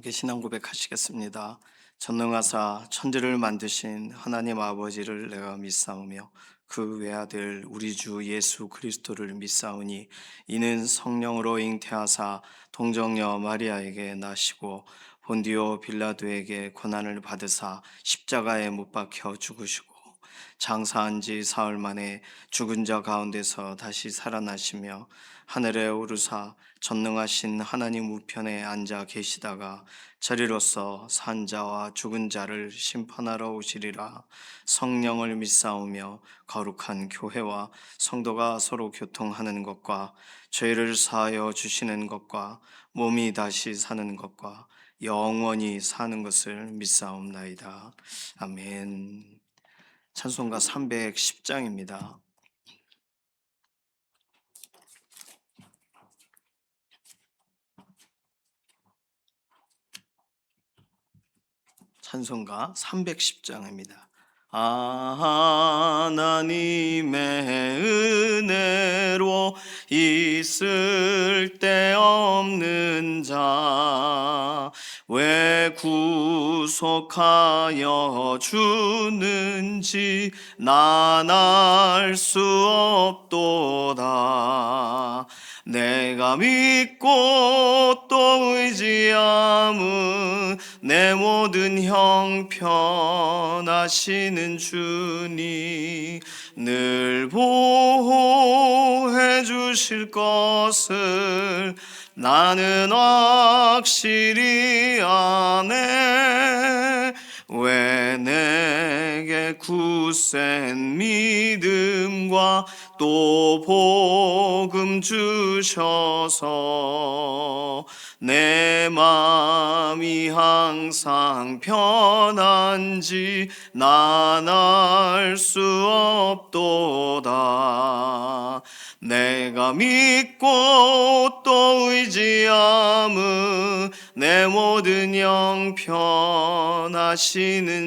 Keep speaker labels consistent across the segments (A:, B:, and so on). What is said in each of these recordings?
A: 함께 신앙 고백하시겠습니다. 전능하사 천지를 만드신 하나님 아버지를 내가 믿사오며 그 외아들 우리 주 예수 그리스도를 믿사오니 이는 성령으로 잉태하사 동정녀 마리아에게 나시고 본디오 빌라도에게 고난을 받으사 십자가에 못 박혀 죽으시고 장사한 지 사흘 만에 죽은 자 가운데서 다시 살아나시며 하늘에 오르사 전능하신 하나님 우편에 앉아 계시다가 저리로서 산 자와 죽은 자를 심판하러 오시리라. 성령을 믿사오며 거룩한 교회와 성도가 서로 교통하는 것과 죄를 사하여 주시는 것과 몸이 다시 사는 것과 영원히 사는 것을 믿사옵나이다. 아멘. 찬송가 310장입니다. 찬송가 310장입니다. 하나님의 은혜로 있을 데 없는 자 왜 구속하여 주는지 난 알 수 없도다. 내가 믿고 또 의지함은 내 모든 형편하시는 주님 늘 보호해 주실 것을 나는 확실히 아네. 왜 내게 굳센 믿음과 또 복음 주셔서 내 마음이 항상 편한지 난 알 수 없도다. 내가 믿고 또 의지함은 내 모든 형편하시는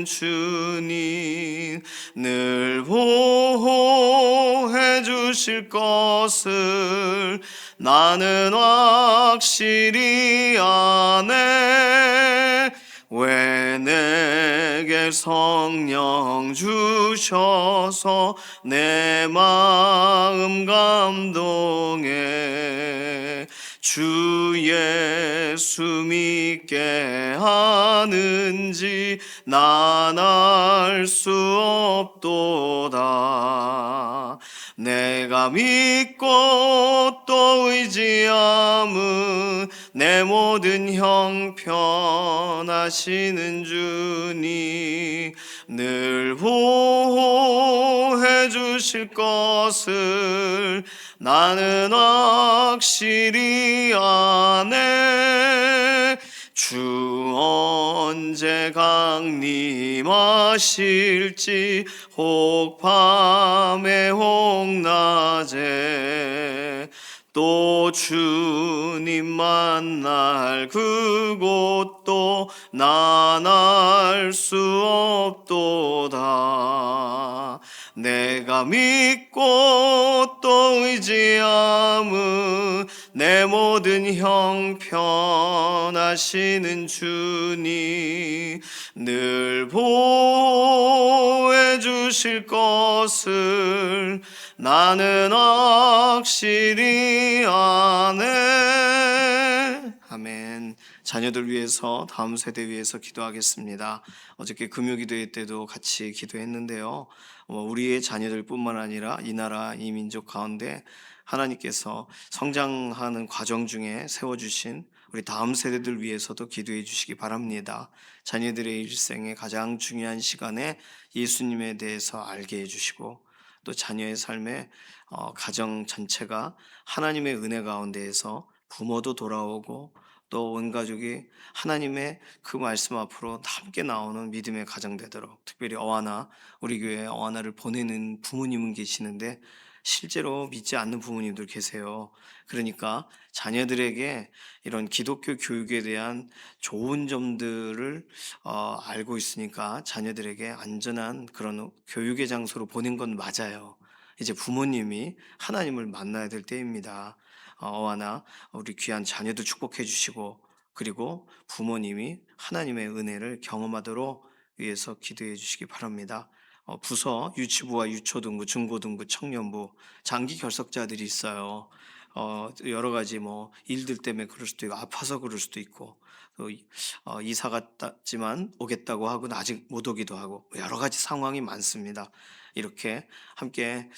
A: 주님 늘 보호해 주실 것을 나는 확실히 아네. 왜 내게 성령 주셔서 내 마음 감동해 주 예수 믿게 하는지 난 알 수 없도다. 내가 믿고 또 의지함은 내 모든 형편하시는 주님 늘 보호해 주실 것을 나는 확실히 아네. 주 언제 강림하실지 혹 밤에 혹 낮에 또 주님 만날 그곳도 난 알 수 없도다. 내가 믿고 또 의지함은 내 모든 형편하시는 주님 늘 보호해 주실 것을 나는 확실히 아네. 아멘. 자녀들 위해서 다음 세대 위해서 기도하겠습니다. 어저께 금요기도회 때도 같이 기도했는데요. 우리의 자녀들뿐만 아니라 이 나라 이 민족 가운데 하나님께서 성장하는 과정 중에 세워주신 우리 다음 세대들 위해서도 기도해 주시기 바랍니다. 자녀들의 일생의 가장 중요한 시간에 예수님에 대해서 알게 해주시고 또 자녀의 삶에 가정 전체가 하나님의 은혜 가운데에서 부모도 돌아오고 또 온 가족이 하나님의 그 말씀 앞으로 함께 나오는 믿음의 가정 되도록, 특별히 어하나 우리 교회에 어하나를 보내는 부모님은 계시는데 실제로 믿지 않는 부모님들 계세요. 그러니까 자녀들에게 이런 기독교 교육에 대한 좋은 점들을 알고 있으니까 자녀들에게 안전한 그런 교육의 장소로 보낸 건 맞아요. 이제 부모님이 하나님을 만나야 될 때입니다. 어하나 우리 귀한 자녀도 축복해 주시고 그리고 부모님이 하나님의 은혜를 경험하도록 위해서 기도해 주시기 바랍니다. 부서, 유치부와 유초등부, 중고등부, 청년부, 장기 결석자들이 있어요. 여러 가지 뭐 일들 때문에 그럴 수도 있고 아파서 그럴 수도 있고 또 이사 갔지만 오겠다고 하고 아직 못 오기도 하고 여러 가지 상황이 많습니다. 이렇게 함께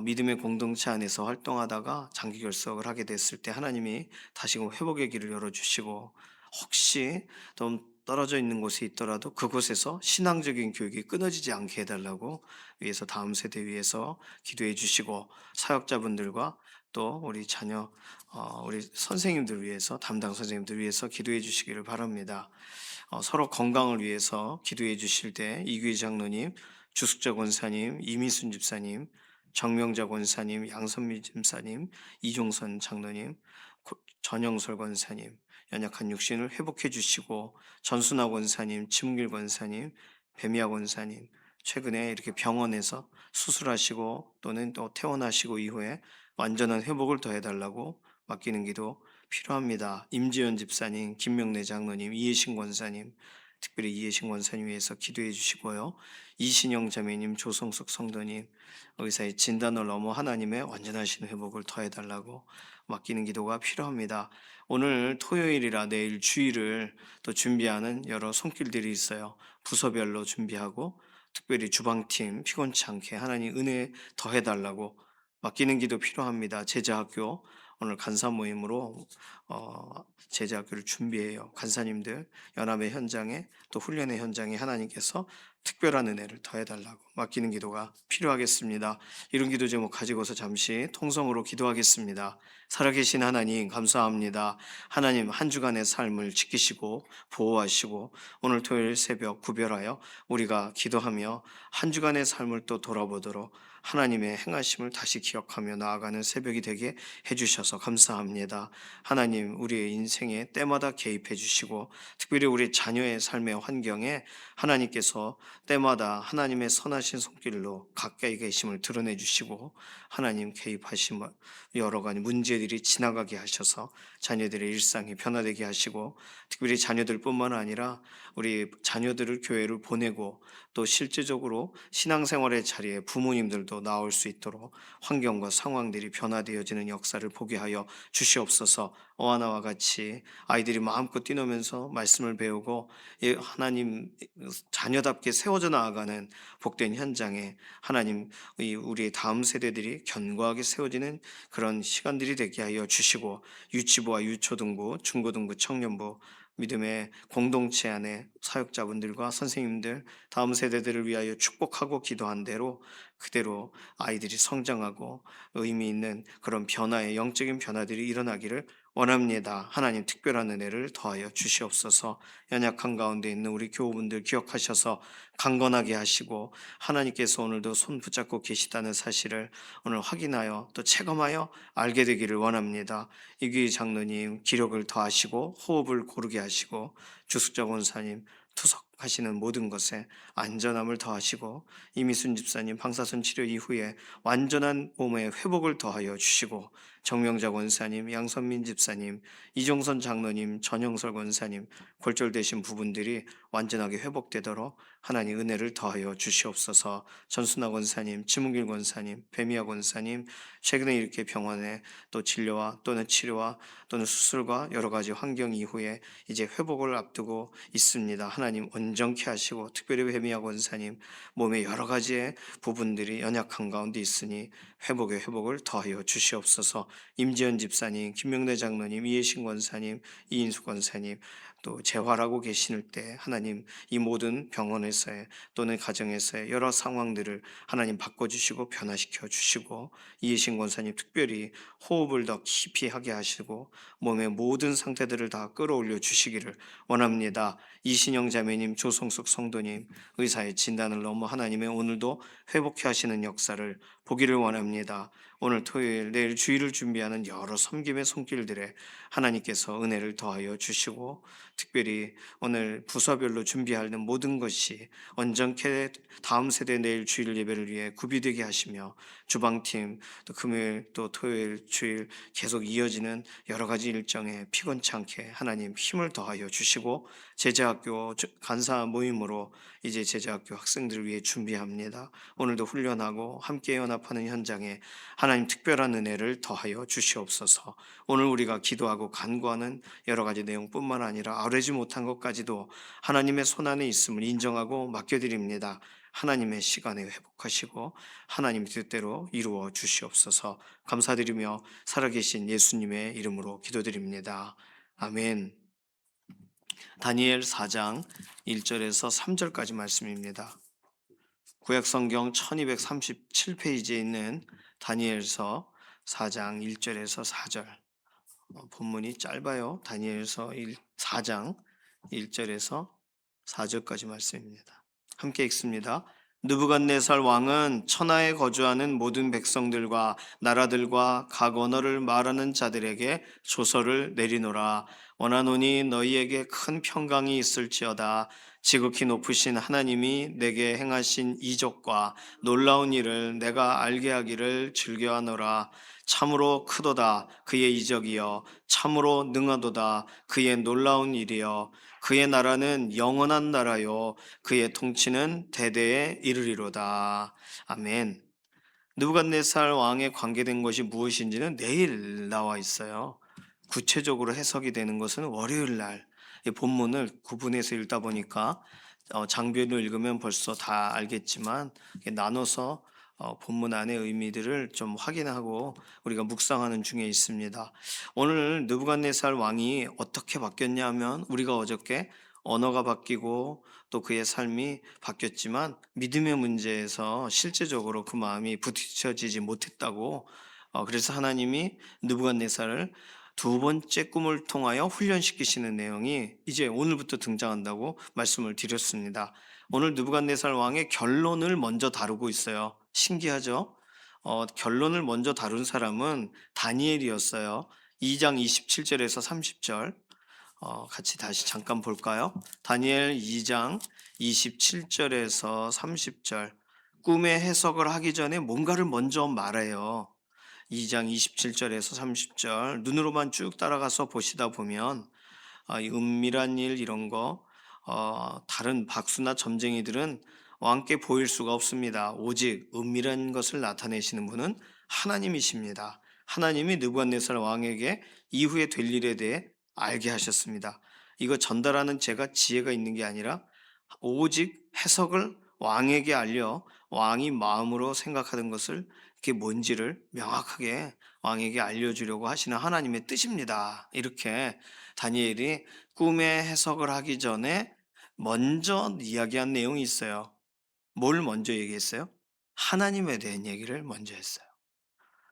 A: 믿음의 공동체 안에서 활동하다가 장기 결석을 하게 됐을 때 하나님이 다시금 회복의 길을 열어주시고 혹시 좀 떨어져 있는 곳에 있더라도 그곳에서 신앙적인 교육이 끊어지지 않게 해달라고 위해서 다음 세대 위해서 기도해 주시고 사역자분들과 또 우리 자녀 우리 선생님들 위해서 담당 선생님들 위해서 기도해 주시기를 바랍니다. 서로 건강을 위해서 기도해 주실 때 이규희 장로님, 주숙자 권사님, 이미순 집사님, 정명자 권사님, 양선미 집사님, 이종선 장로님, 전영설 권사님, 연약한 육신을 회복해 주시고 전순아 권사님, 침길 권사님, 배미아 권사님, 최근에 이렇게 병원에서 수술하시고 또는 또 퇴원하시고 이후에 완전한 회복을 더해달라고 맡기는 기도 필요합니다. 임지연 집사님, 김명래 장로님, 이해신 권사님, 특별히 이해신 권사님 위해서 기도해 주시고요. 이신영 자매님, 조성숙 성도님, 의사의 진단을 넘어 하나님의 완전하신 회복을 더해달라고 맡기는 기도가 필요합니다. 오늘 토요일이라 내일 주일을 또 준비하는 여러 손길들이 있어요. 부서별로 준비하고 특별히 주방팀 피곤치 않게 하나님 은혜 더해달라고 맡기는 기도 필요합니다. 제자학교 오늘 간사 모임으로 제자학교를 준비해요. 간사님들 연합의 현장에 또 훈련의 현장에 하나님께서 특별한 은혜를 더해달라고 맡기는 기도가 필요하겠습니다. 이런 기도 제목 가지고서 잠시 통성으로 기도하겠습니다. 살아계신 하나님 감사합니다. 하나님 한 주간의 삶을 지키시고 보호하시고 오늘 토요일 새벽 구별하여 우리가 기도하며 한 주간의 삶을 또 돌아보도록 하나님의 행하심을 다시 기억하며 나아가는 새벽이 되게 해주셔서 감사합니다. 하나님 우리의 인생에 때마다 개입해 주시고 특별히 우리 자녀의 삶의 환경에 하나님께서 때마다 하나님의 선하신 손길로 가까이 계심을 드러내 주시고 하나님 개입하신 여러 가지 문제들이 지나가게 하셔서 자녀들의 일상이 변화되게 하시고 특별히 자녀들뿐만 아니라 우리 자녀들을 교회를 보내고 또 실제적으로 신앙생활의 자리에 부모님들도 나올 수 있도록 환경과 상황들이 변화되어지는 역사를 보게 하여 주시옵소서. 어하나와 같이 아이들이 마음껏 뛰노면서 말씀을 배우고 하나님 자녀답게 세워져 나아가는 복된 현장에 하나님 우리의 다음 세대들이 견고하게 세워지는 그런 시간들이 되게 하여 주시고 유치부와 유초등부, 중고등부, 청년부 믿음의 공동체 안에 사역자분들과 선생님들 다음 세대들을 위하여 축복하고 기도한 대로 그대로 아이들이 성장하고 의미 있는 그런 변화의 영적인 변화들이 일어나기를 원합니다. 하나님 특별한 은혜를 더하여 주시옵소서. 연약한 가운데 있는 우리 교우분들 기억하셔서 강건하게 하시고 하나님께서 오늘도 손 붙잡고 계시다는 사실을 오늘 확인하여 또 체감하여 알게 되기를 원합니다. 이규희 장로님 기력을 더하시고 호흡을 고르게 하시고 주숙자 권사님 투석하시는 모든 것에 안전함을 더하시고 이미순 집사님 방사선 치료 이후에 완전한 몸의 회복을 더하여 주시고 정명자 권사님, 양선민 집사님, 이종선 장로님, 전영설 권사님 골절되신 부분들이 완전하게 회복되도록 하나님 은혜를 더하여 주시옵소서. 전순아 권사님, 지문길 권사님, 배미아 권사님 최근에 이렇게 병원에 또 진료와 또는 치료와 또는 수술과 여러 가지 환경 이후에 이제 회복을 앞두고 있습니다. 하나님 온전케 하시고 특별히 배미아 권사님 몸의 여러 가지의 부분들이 연약한 가운데 있으니 회복의 회복을 더하여 주시옵소서. 임지연 집사님, 김명래 장로님, 이해신 권사님, 이인수 권사님 또 재활하고 계실 때 하나님 이 모든 병원에서의 또는 가정에서의 여러 상황들을 하나님 바꿔주시고 변화시켜 주시고 이해신 권사님 특별히 호흡을 더 깊이 하게 하시고 몸의 모든 상태들을 다 끌어올려 주시기를 원합니다. 이신영 자매님, 조성숙 성도님 의사의 진단을 넘어 하나님의 오늘도 회복해 하시는 역사를 보기를 원합니다. 오늘 토요일, 내일 주일을 준비하는 여러 섬김의 손길들에 하나님께서 은혜를 더하여 주시고, 특별히 오늘 부서별로 준비하는 모든 것이 온전케 다음 세대 내일 주일 예배를 위해 구비되게 하시며, 주방팀 또 금요일 또 토요일 주일 계속 이어지는 여러 가지 일정에 피곤치 않게 하나님 힘을 더하여 주시고, 제자학교 간사 모임으로 이제 제자학교 학생들을 위해 준비합니다. 오늘도 훈련하고 함께 연합하는 현장에 하나님 특별한 은혜를 더하여 주시옵소서. 오늘 우리가 기도하고 간구하는 여러 가지 내용뿐만 아니라 아뢰지 못한 것까지도 하나님의 손안에 있음을 인정하고 맡겨드립니다. 하나님의 시간에 회복하시고 하나님 뜻대로 이루어 주시옵소서. 감사드리며 살아계신 예수님의 이름으로 기도드립니다. 아멘. 다니엘 4장 1절에서 3절까지 말씀입니다. 구약성경 1237페이지에 있는 다니엘서 4장 1절에서 4절. 본문이 짧아요. 다니엘서 4장 1절에서 4절까지 말씀입니다. 함께 읽습니다. 느부갓네살 왕은 천하에 거주하는 모든 백성들과 나라들과 각 언어를 말하는 자들에게 조서를 내리노라. 원하노니 너희에게 큰 평강이 있을지어다. 지극히 높으신 하나님이 내게 행하신 이적과 놀라운 일을 내가 알게 하기를 즐겨하노라. 참으로 크도다 그의 이적이여, 참으로 능하도다 그의 놀라운 일이여. 그의 나라는 영원한 나라요, 그의 통치는 대대에 이르리로다. 아멘. 느부갓네살 왕에 관계된 것이 무엇인지는 내일 나와 있어요. 구체적으로 해석이 되는 것은 월요일 날. 이 본문을 구분해서 읽다 보니까 장별로 읽으면 벌써 다 알겠지만 나눠서 본문 안의 의미들을 좀 확인하고 우리가 묵상하는 중에 있습니다. 오늘 느부갓네살 왕이 어떻게 바뀌었냐 하면, 우리가 어저께 언어가 바뀌고 또 그의 삶이 바뀌었지만 믿음의 문제에서 실제적으로 그 마음이 부딪혀지지 못했다고, 그래서 하나님이 느부갓네살을 두 번째 꿈을 통하여 훈련시키시는 내용이 이제 오늘부터 등장한다고 말씀을 드렸습니다. 오늘 느부갓네살 왕의 결론을 먼저 다루고 있어요. 신기하죠? 결론을 먼저 다룬 사람은 다니엘이었어요. 2장 27절에서 30절. 같이 다시 잠깐 볼까요? 다니엘 2장 27절에서 30절. 꿈의 해석을 하기 전에 뭔가를 먼저 말해요. 2장 27절에서 30절 눈으로만 쭉 따라가서 보시다 보면 이 은밀한 일 이런 거 다른 박수나 점쟁이들은 왕께 보일 수가 없습니다. 오직 은밀한 것을 나타내시는 분은 하나님이십니다. 하나님이 느부갓네살 왕에게 이후에 될 일에 대해 알게 하셨습니다. 이거 전달하는 제가 지혜가 있는 게 아니라 오직 해석을 왕에게 알려 왕이 마음으로 생각하던 것을, 그게 뭔지를 명확하게 왕에게 알려주려고 하시는 하나님의 뜻입니다. 이렇게 다니엘이 꿈의 해석을 하기 전에 먼저 이야기한 내용이 있어요. 뭘 먼저 얘기했어요? 하나님에 대한 얘기를 먼저 했어요.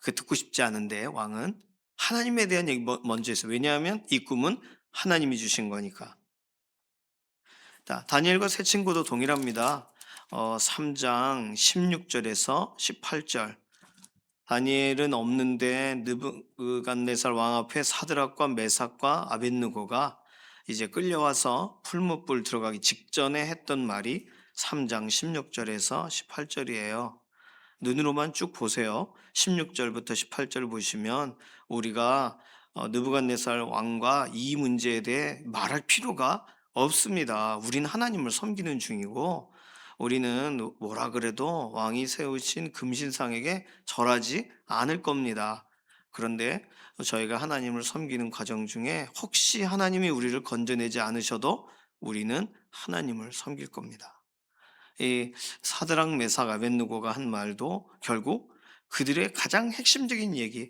A: 그 듣고 싶지 않은데 왕은 하나님에 대한 얘기 먼저 했어요. 왜냐하면 이 꿈은 하나님이 주신 거니까. 다니엘과 새 친구도 동일합니다. 3장 16절에서 18절. 다니엘은 없는데 느부갓네살 왕 앞에 사드락과 메삭과 아벳느고가 이제 끌려와서 풀무불 들어가기 직전에 했던 말이 3장 16절에서 18절이에요. 눈으로만 쭉 보세요. 16절부터 18절 보시면 우리가 느부갓네살 왕과 이 문제에 대해 말할 필요가 없습니다. 우린 하나님을 섬기는 중이고 우리는 뭐라 그래도 왕이 세우신 금신상에게 절하지 않을 겁니다. 그런데 저희가 하나님을 섬기는 과정 중에 혹시 하나님이 우리를 건져내지 않으셔도 우리는 하나님을 섬길 겁니다. 이 사드락 메삭 아벳느고가 한 말도 결국 그들의 가장 핵심적인 얘기,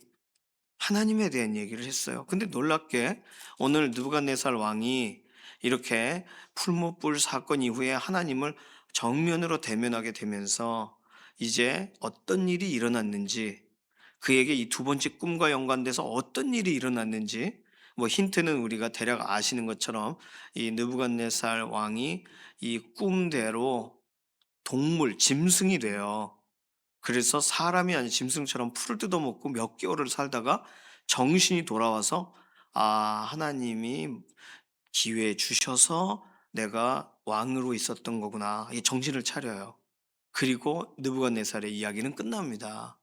A: 하나님에 대한 얘기를 했어요. 근데 놀랍게 오늘 느부갓네살 왕이 이렇게 풀무불 사건 이후에 하나님을 정면으로 대면하게 되면서 이제 어떤 일이 일어났는지, 그에게 이 두 번째 꿈과 연관돼서 어떤 일이 일어났는지 뭐 힌트는 우리가 대략 아시는 것처럼 이 느부갓네살 왕이 이 꿈대로 동물, 짐승이 돼요. 그래서 사람이 아닌 짐승처럼 풀을 뜯어먹고 몇 개월을 살다가 정신이 돌아와서 '아 하나님이 기회 주셔서 내가 왕으로 있었던 거구나.' 이 정신을 차려요. 그리고 느부갓네살의 이야기는 끝납니다.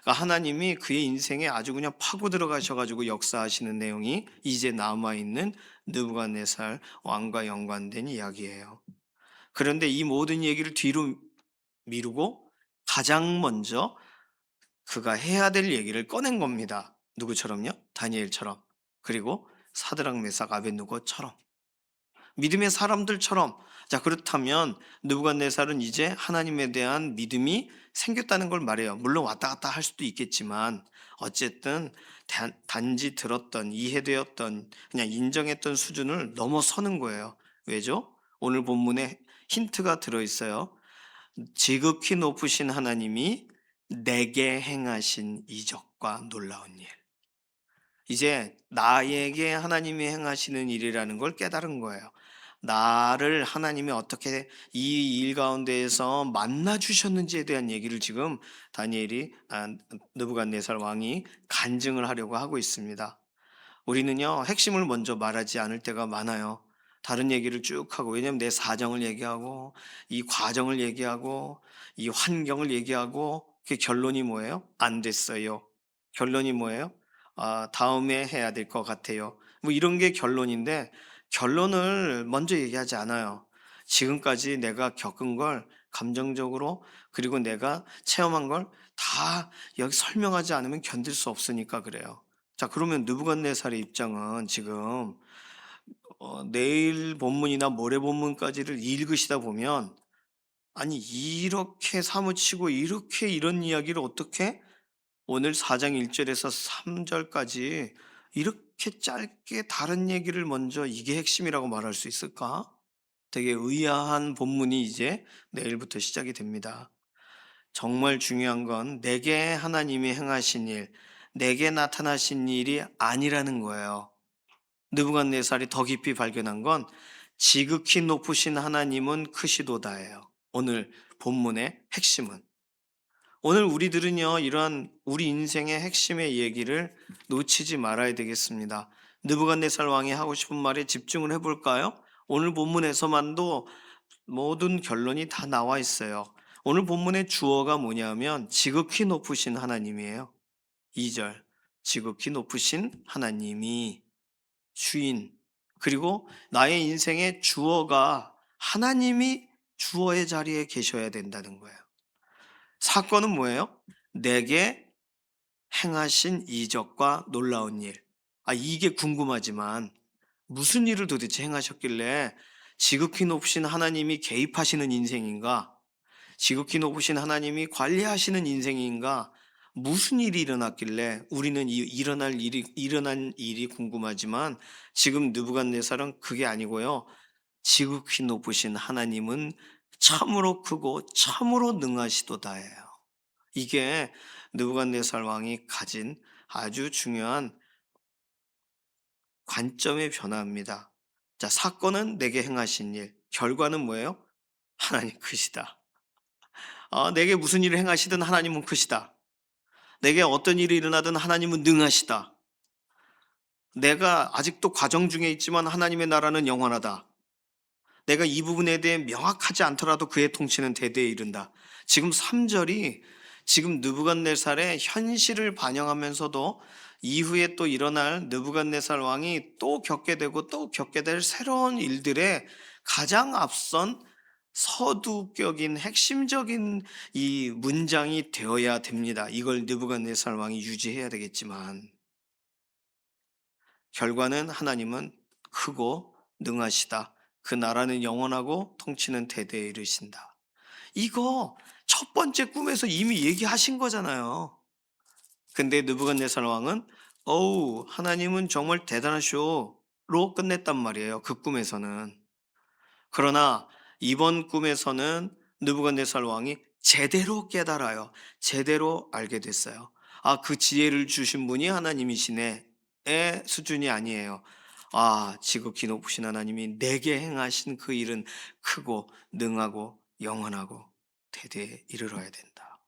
A: 그러니까 하나님이 그의 인생에 아주 그냥 파고 들어가셔 가지고 역사하시는 내용이 이제 남아 있는 느부갓네살 왕과 연관된 이야기예요. 그런데 이 모든 얘기를 뒤로 미루고 가장 먼저 그가 해야 될 얘기를 꺼낸 겁니다. 누구처럼요? 다니엘처럼. 그리고 사드락 메삭 아벳느고처럼. 믿음의 사람들처럼. 자, 그렇다면 느부갓네살은 이제 하나님에 대한 믿음이 생겼다는 걸 말해요. 물론 왔다 갔다 할 수도 있겠지만 어쨌든 단지 들었던, 이해되었던, 그냥 인정했던 수준을 넘어서는 거예요. 왜죠? 오늘 본문에 힌트가 들어 있어요. 지극히 높으신 하나님이 내게 행하신 이적과 놀라운 일. 이제 나에게 하나님이 행하시는 일이라는 걸 깨달은 거예요. 나를 하나님이 어떻게 이 일 가운데에서 만나 주셨는지에 대한 얘기를 지금 다니엘이 느부갓네살 왕이 간증을 하려고 하고 있습니다. 우리는요, 핵심을 먼저 말하지 않을 때가 많아요. 다른 얘기를 쭉 하고, 왜냐면 내 사정을 얘기하고, 이 과정을 얘기하고, 이 환경을 얘기하고, 그 결론이 뭐예요? 안 됐어요. 결론이 뭐예요? 다음에 해야 될 것 같아요. 뭐 이런 게 결론인데, 결론을 먼저 얘기하지 않아요. 지금까지 내가 겪은 걸 감정적으로, 그리고 내가 체험한 걸 다 여기 설명하지 않으면 견딜 수 없으니까 그래요. 자, 그러면 느부갓네살의 입장은 지금 내일 본문이나 모레 본문까지를 읽으시다 보면, 아니 이렇게 사무치고 이렇게 이런 이야기를 어떻게 오늘 4장 1절에서 3절까지 이렇게 짧게 다른 얘기를 먼저 이게 핵심이라고 말할 수 있을까? 되게 의아한 본문이 이제 내일부터 시작이 됩니다. 정말 중요한 건 내게 하나님이 행하신 일, 내게 나타나신 일이 아니라는 거예요. 느부갓네살이 더 깊이 발견한 건 지극히 높으신 하나님은 크시도다예요. 오늘 본문의 핵심은. 오늘 우리들은요, 이러한 우리 인생의 핵심의 얘기를 놓치지 말아야 되겠습니다. 느부갓네살 왕이 하고 싶은 말에 집중을 해볼까요? 오늘 본문에서만도 모든 결론이 다 나와 있어요. 오늘 본문의 주어가 뭐냐면 지극히 높으신 하나님이에요. 2절. 지극히 높으신 하나님이 주인. 그리고 나의 인생의 주어가 하나님이 주어의 자리에 계셔야 된다는 거예요. 사건은 뭐예요? 내게 행하신 이적과 놀라운 일. 이게 궁금하지만 무슨 일을 도대체 행하셨길래 지극히 높으신 하나님이 개입하시는 인생인가? 지극히 높으신 하나님이 관리하시는 인생인가? 무슨 일이 일어났길래 우리는 일어난 일이 궁금하지만 지금 느부갓네살은 그게 아니고요. 지극히 높으신 하나님은 참으로 크고 참으로 능하시도다예요. 이게 느부갓네살 왕이 가진 아주 중요한 관점의 변화입니다. 자, 사건은 내게 행하신 일, 결과는 뭐예요? 하나님 크시다. 내게 무슨 일을 행하시든 하나님은 크시다. 내게 어떤 일이 일어나든 하나님은 능하시다. 내가 아직도 과정 중에 있지만 하나님의 나라는 영원하다. 내가 이 부분에 대해 명확하지 않더라도 그의 통치는 대대에 이른다. 지금 3절이 지금 느부갓네살의 현실을 반영하면서도 이후에 또 일어날 느부갓네살 왕이 또 겪게 되고 또 겪게 될 새로운 일들의 가장 앞선 서두격인 핵심적인 이 문장이 되어야 됩니다. 이걸 느부갓네살 왕이 유지해야 되겠지만 결과는 하나님은 크고 능하시다. 그 나라는 영원하고 통치는 대대에 이르신다. 이거 첫 번째 꿈에서 이미 얘기하신 거잖아요. 근데 느부갓네살 왕은 어우 하나님은 정말 대단하쇼로 끝냈단 말이에요. 그 꿈에서는. 그러나 이번 꿈에서는 느부갓네살 왕이 제대로 깨달아요. 제대로 알게 됐어요. 그 지혜를 주신 분이 하나님이시네. 의 수준이 아니에요. 지극히 높으신 하나님이 내게 행하신 그 일은 크고 능하고 영원하고 대대에 이르러야 된다.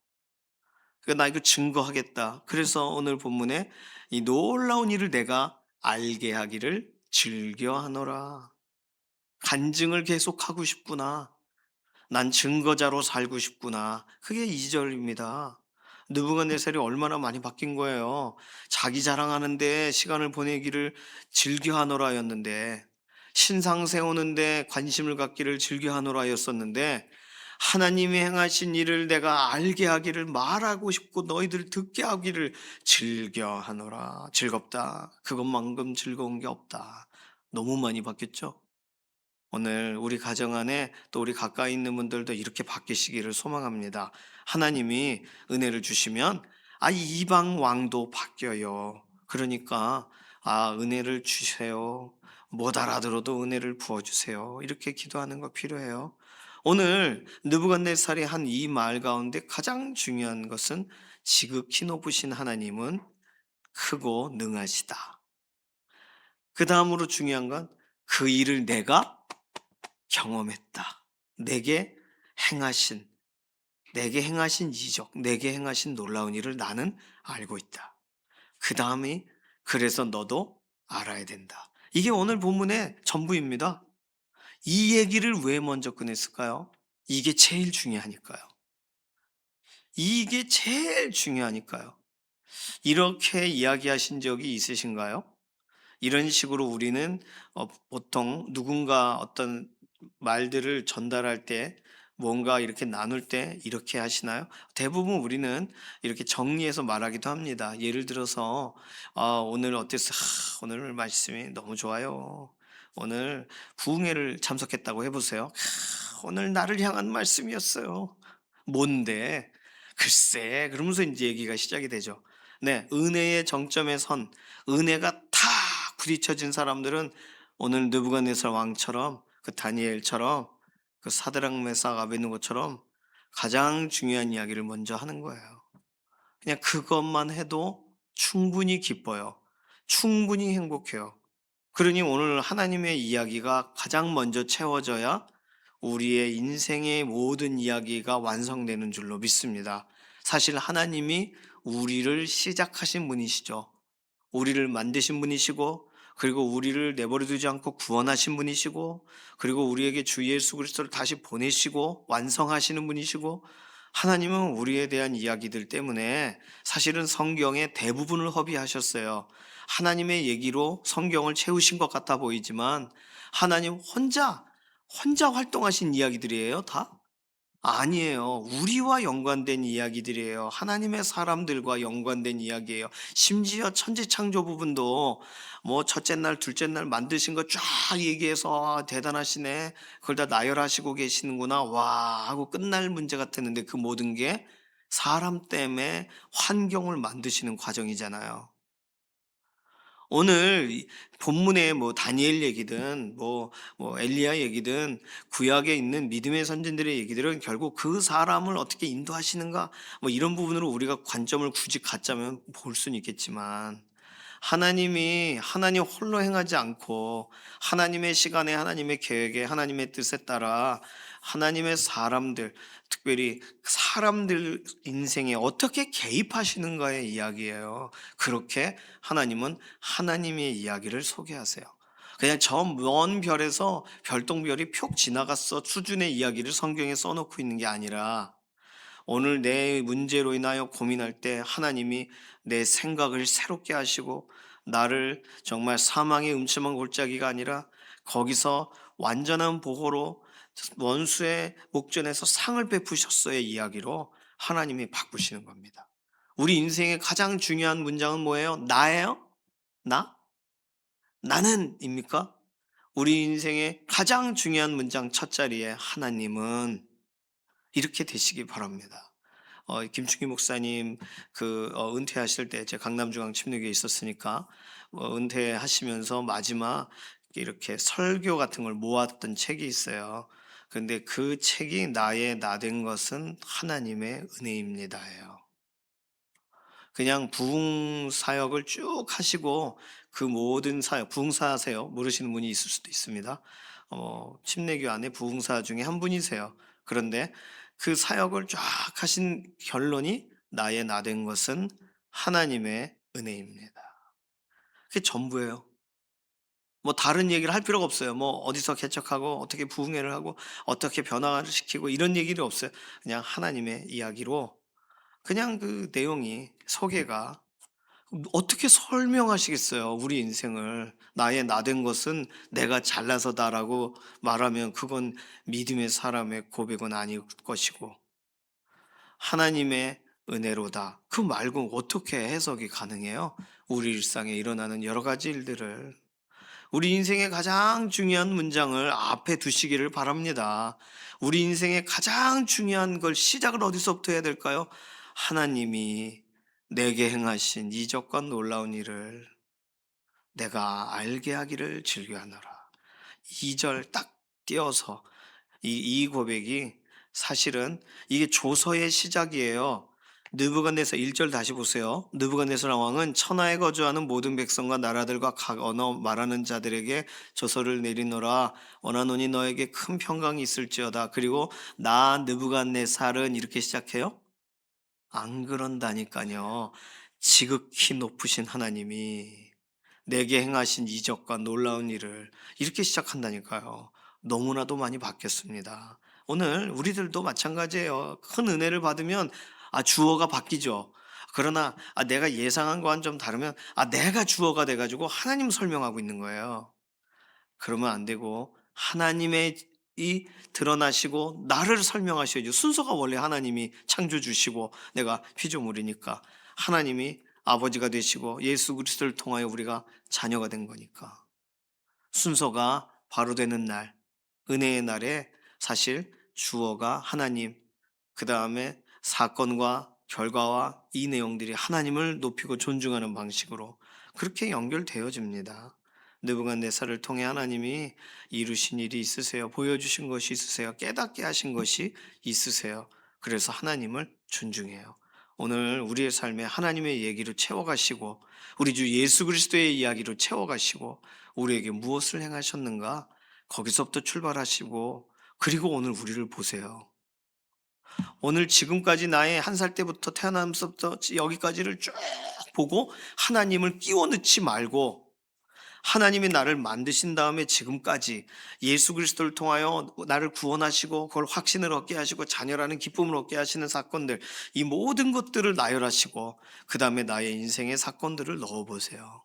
A: 나 이거 증거하겠다. 그래서 오늘 본문에 이 놀라운 일을 내가 알게 하기를 즐겨하노라. 간증을 계속하고 싶구나. 난 증거자로 살고 싶구나. 그게 2절입니다. 느부갓네살이 얼마나 많이 바뀐 거예요. 자기 자랑하는데 시간을 보내기를 즐겨하노라였는데, 신상 세우는데 관심을 갖기를 즐겨하노라였었는데, 하나님이 행하신 일을 내가 알게 하기를 말하고 싶고 너희들 듣게 하기를 즐겨하노라. 즐겁다. 그것만큼 즐거운 게 없다. 너무 많이 바뀌었죠? 오늘 우리 가정 안에 또 우리 가까이 있는 분들도 이렇게 바뀌시기를 소망합니다. 하나님이 은혜를 주시면 이방 왕도 바뀌어요. 그러니까 은혜를 주세요. 못 알아들어도 은혜를 부어 주세요. 이렇게 기도하는 거 필요해요. 오늘 느부갓네살이 한 이 말 가운데 가장 중요한 것은 지극히 높으신 하나님은 크고 능하시다. 그 다음으로 중요한 건 그 일을 내가 경험했다. 내게 행하신, 내게 행하신 이적, 내게 행하신 놀라운 일을 나는 알고 있다. 그 다음이 그래서 너도 알아야 된다. 이게 오늘 본문의 전부입니다. 이 얘기를 왜 먼저 꺼냈을까요? 이게 제일 중요하니까요. 이게 제일 중요하니까요. 이렇게 이야기하신 적이 있으신가요? 이런 식으로 우리는 보통 누군가 어떤 말들을 전달할 때 뭔가 이렇게 나눌 때 이렇게 하시나요? 대부분 우리는 이렇게 정리해서 말하기도 합니다. 예를 들어서 오늘 어땠어? 오늘 말씀이 너무 좋아요. 오늘 부흥회를 참석했다고 해보세요. 오늘 나를 향한 말씀이었어요. 뭔데? 글쎄, 그러면서 이제 얘기가 시작이 되죠. 네, 은혜의 정점에 선 은혜가 탁 부딪혀진 사람들은 오늘 느부갓네살 왕처럼 그 다니엘처럼 그 사드락 메삭 아베느고처럼 가장 중요한 이야기를 먼저 하는 거예요. 그냥 그것만 해도 충분히 기뻐요. 충분히 행복해요. 그러니 오늘 하나님의 이야기가 가장 먼저 채워져야 우리의 인생의 모든 이야기가 완성되는 줄로 믿습니다. 사실 하나님이 우리를 시작하신 분이시죠. 우리를 만드신 분이시고, 그리고 우리를 내버려 두지 않고 구원하신 분이시고, 그리고 우리에게 주 예수 그리스도를 다시 보내시고 완성하시는 분이시고, 하나님은 우리에 대한 이야기들 때문에 사실은 성경의 대부분을 허비하셨어요. 하나님의 얘기로 성경을 채우신 것 같아 보이지만 하나님 혼자 활동하신 이야기들이에요, 다? 아니에요. 우리와 연관된 이야기들이에요. 하나님의 사람들과 연관된 이야기예요. 심지어 천지창조 부분도 뭐 첫째 날, 둘째 날 만드신 거 쫙 얘기해서 대단하시네. 그걸 다 나열하시고 계시는구나. 와 하고 끝날 문제 같았는데 그 모든 게 사람 때문에 환경을 만드시는 과정이잖아요. 오늘 이 본문의 뭐 다니엘 얘기든 뭐 엘리야 얘기든 구약에 있는 믿음의 선진들의 얘기들은 결국 그 사람을 어떻게 인도하시는가 뭐 이런 부분으로 우리가 관점을 굳이 갖자면 볼 수는 있겠지만 하나님이 하나님 홀로 행하지 않고 하나님의 시간에 하나님의 계획에 하나님의 뜻에 따라 하나님의 사람들 특별히 사람들 인생에 어떻게 개입하시는가의 이야기예요. 그렇게 하나님은 하나님의 이야기를 소개하세요. 그냥 저 먼 별에서 별똥별이 푹 지나갔어 수준의 이야기를 성경에 써놓고 있는 게 아니라 오늘 내 문제로 인하여 고민할 때 하나님이 내 생각을 새롭게 하시고 나를 정말 사망의 음침한 골짜기가 아니라 거기서 완전한 보호로 원수의 목전에서 상을 베푸셨어의 이야기로 하나님이 바꾸시는 겁니다. 우리 인생의 가장 중요한 문장은 뭐예요? 나예요? 나? 나는입니까? 우리 인생의 가장 중요한 문장 첫 자리에 하나님은 이렇게 되시기 바랍니다. 김충기 목사님 은퇴하실 때 제 강남중앙 침례교에 있었으니까 은퇴하시면서 마지막 이렇게 설교 같은 걸 모았던 책이 있어요. 근데 그 책이 나의 나 된 것은 하나님의 은혜입니다예요. 그냥 부흥 사역을 쭉 하시고 그 모든 사역, 부흥사세요. 모르시는 분이 있을 수도 있습니다. 침례교 안에 부흥사 중에 한 분이세요. 그런데 그 사역을 쫙 하신 결론이 나의 나 된 것은 하나님의 은혜입니다. 그게 전부예요. 뭐 다른 얘기를 할 필요가 없어요. 뭐 어디서 개척하고 어떻게 부흥회를 하고 어떻게 변화를 시키고 이런 얘기는 없어요. 그냥 하나님의 이야기로 그냥 그 내용이 소개가 어떻게 설명하시겠어요, 우리 인생을. 나의 나 된 것은 내가 잘나서다라고 말하면 그건 믿음의 사람의 고백은 아닐 것이고 하나님의 은혜로다. 그 말고 어떻게 해석이 가능해요? 우리 일상에 일어나는 여러 가지 일들을 우리 인생의 가장 중요한 문장을 앞에 두시기를 바랍니다. 우리 인생의 가장 중요한 걸 시작을 어디서부터 해야 될까요? 하나님이 내게 행하신 이적과 놀라운 일을 내가 알게 하기를 즐겨하노라. 2절 딱 띄어서 이 고백이 사실은 이게 조서의 시작이에요. 느부갓네살 1절 다시 보세요. 느부갓네살 왕은 천하에 거주하는 모든 백성과 나라들과 각 언어 말하는 자들에게 조서를 내리노라. 원하노니 너에게 큰 평강이 있을지어다. 그리고 나 느부갓네살은 이렇게 시작해요. 안 그런다니까요. 지극히 높으신 하나님이 내게 행하신 이적과 놀라운 일을 이렇게 시작한다니까요. 너무나도 많이 바뀌었습니다. 오늘 우리들도 마찬가지예요. 큰 은혜를 받으면 주어가 바뀌죠. 그러나 내가 예상한 거와는 좀 다르면 내가 주어가 돼가지고 하나님 설명하고 있는 거예요. 그러면 안 되고 하나님의 이 드러나시고 나를 설명하셔야죠. 순서가 원래 하나님이 창조주시고 내가 피조물이니까 하나님이 아버지가 되시고 예수 그리스도를 통하여 우리가 자녀가 된 거니까 순서가 바로 되는 날 은혜의 날에 사실 주어가 하나님 그 다음에 사건과 결과와 이 내용들이 하나님을 높이고 존중하는 방식으로 그렇게 연결되어집니다. 느부갓네살을 통해 하나님이 이루신 일이 있으세요. 보여주신 것이 있으세요. 깨닫게 하신 것이 있으세요. 그래서 하나님을 존중해요. 오늘 우리의 삶에 하나님의 얘기로 채워가시고 우리 주 예수 그리스도의 이야기로 채워가시고 우리에게 무엇을 행하셨는가 거기서부터 출발하시고 그리고 오늘 우리를 보세요. 오늘 지금까지 나의 1살 때부터 태어나면서부터 여기까지를 쭉 보고 하나님을 끼워 넣지 말고 하나님이 나를 만드신 다음에 지금까지 예수 그리스도를 통하여 나를 구원하시고 그걸 확신을 얻게 하시고 자녀라는 기쁨을 얻게 하시는 사건들 이 모든 것들을 나열하시고 그 다음에 나의 인생의 사건들을 넣어보세요.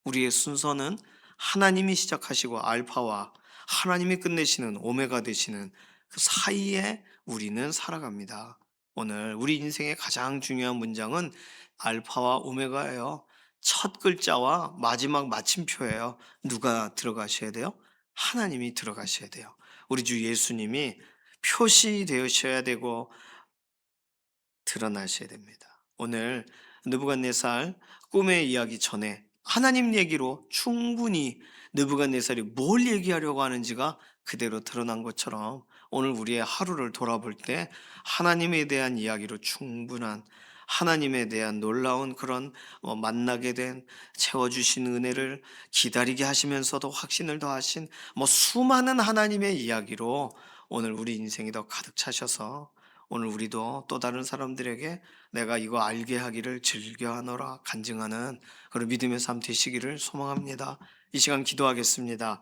A: 우리의 순서는 하나님이 시작하시고 알파와 하나님이 끝내시는 오메가 되시는 그 사이에 우리는 살아갑니다. 오늘 우리 인생의 가장 중요한 문장은 알파와 오메가예요. 첫 글자와 마지막 마침표예요. 누가 들어가셔야 돼요? 하나님이 들어가셔야 돼요. 우리 주 예수님이 표시되셔야 되고 드러나셔야 됩니다. 오늘 느부갓네살 꿈의 이야기 전에 하나님 얘기로 충분히 느부갓네살이 뭘 얘기하려고 하는지가 그대로 드러난 것처럼 오늘 우리의 하루를 돌아볼 때 하나님에 대한 이야기로 충분한 하나님에 대한 놀라운 그런 만나게 된 채워주신 은혜를 기다리게 하시면서도 확신을 더하신 수많은 하나님의 이야기로 오늘 우리 인생이 더 가득 차셔서 오늘 우리도 또 다른 사람들에게 내가 이거 알게 하기를 즐겨하노라 간증하는 그런 믿음의 삶 되시기를 소망합니다. 이 시간 기도하겠습니다.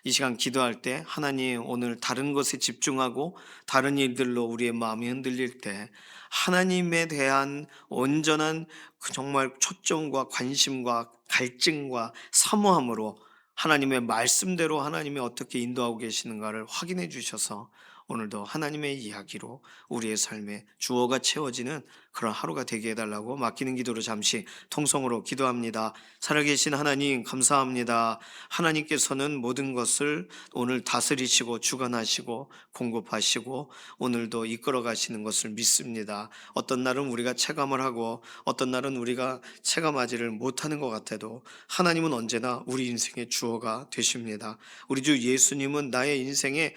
A: 이 시간 기도할 때 하나님 오늘 다른 것에 집중하고 다른 일들로 우리의 마음이 흔들릴 때 하나님에 대한 온전한 정말 초점과 관심과 갈증과 사모함으로 하나님의 말씀대로 하나님이 어떻게 인도하고 계시는가를 확인해 주셔서 오늘도 하나님의 이야기로 우리의 삶에 주어가 채워지는 그런 하루가 되게 해달라고 맡기는 기도로 잠시 통성으로 기도합니다. 살아계신 하나님 감사합니다. 하나님께서는 모든 것을 오늘 다스리시고 주관하시고 공급하시고 오늘도 이끌어 가시는 것을 믿습니다. 어떤 날은 우리가 체감을 하고 어떤 날은 우리가 체감하지를 못하는 것 같아도 하나님은 언제나 우리 인생의 주어가 되십니다. 우리 주 예수님은 나의 인생의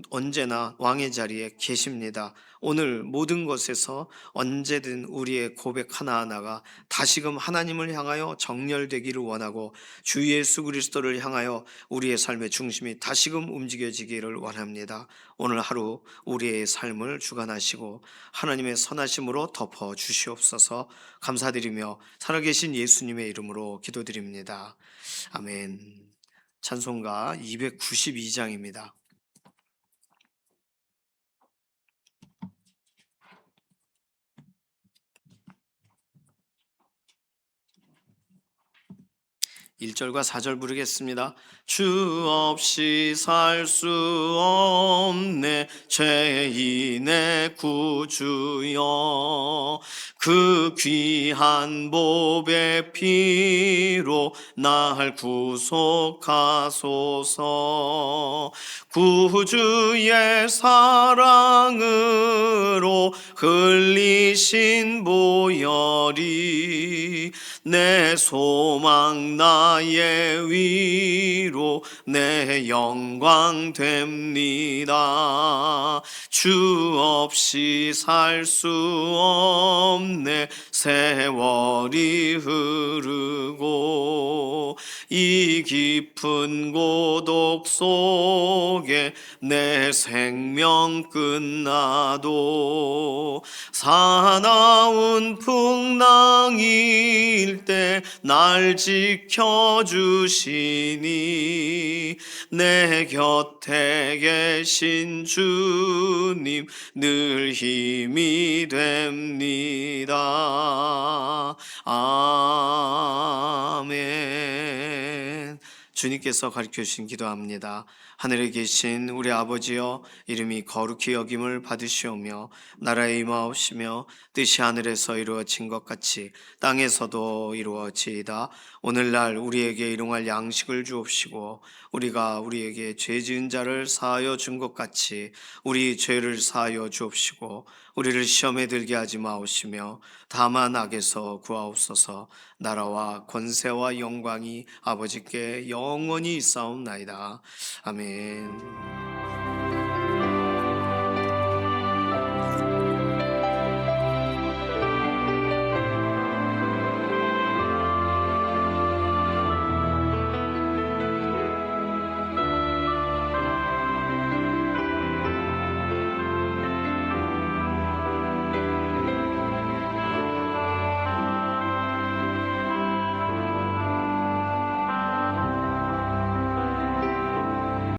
A: 언제나 왕의 자리에 계십니다. 오늘 모든 것에서 언제든 우리의 고백 하나하나가 다시금 하나님을 향하여 정렬되기를 원하고 주 예수 그리스도를 향하여 우리의 삶의 중심이 다시금 움직여지기를 원합니다. 오늘 하루 우리의 삶을 주관하시고 하나님의 선하심으로 덮어 주시옵소서. 감사드리며 살아계신 예수님의 이름으로 기도드립니다. 아멘. 찬송가 292장입니다. 1절과 4절 부르겠습니다. 주 없이 살 수 없네 죄인의 구주여, 그 귀한 보배 피로 날 구속하소서. 구주의 사랑으로 흘리신 보혈이 내 소망 나의 위로 내 영광 됩니다. 주 없이 살 수 없네 세월이 흐르고 이 깊은 고독 속에 내 생명 끝나도 사나운 풍랑일 때 날 지켜주시니 내 곁에 계신 주님 늘 힘이 됩니다. 아멘. 주님께서 가르쳐 주신 기도합니다. 하늘에 계신 우리 아버지여, 이름이 거룩히 여김을 받으시오며 나라에 임하옵시며 뜻이 하늘에서 이루어진 것 같이 땅에서도 이루어지이다. 오늘날 우리에게 일용할 양식을 주옵시고 우리가 우리에게 죄 지은 자를 사하여 준 것 같이 우리 죄를 사하여 주옵시고 우리를 시험에 들게 하지 마옵시며 다만 악에서 구하옵소서. 나라와 권세와 영광이 아버지께 영원히 있사옵나이다. 아멘.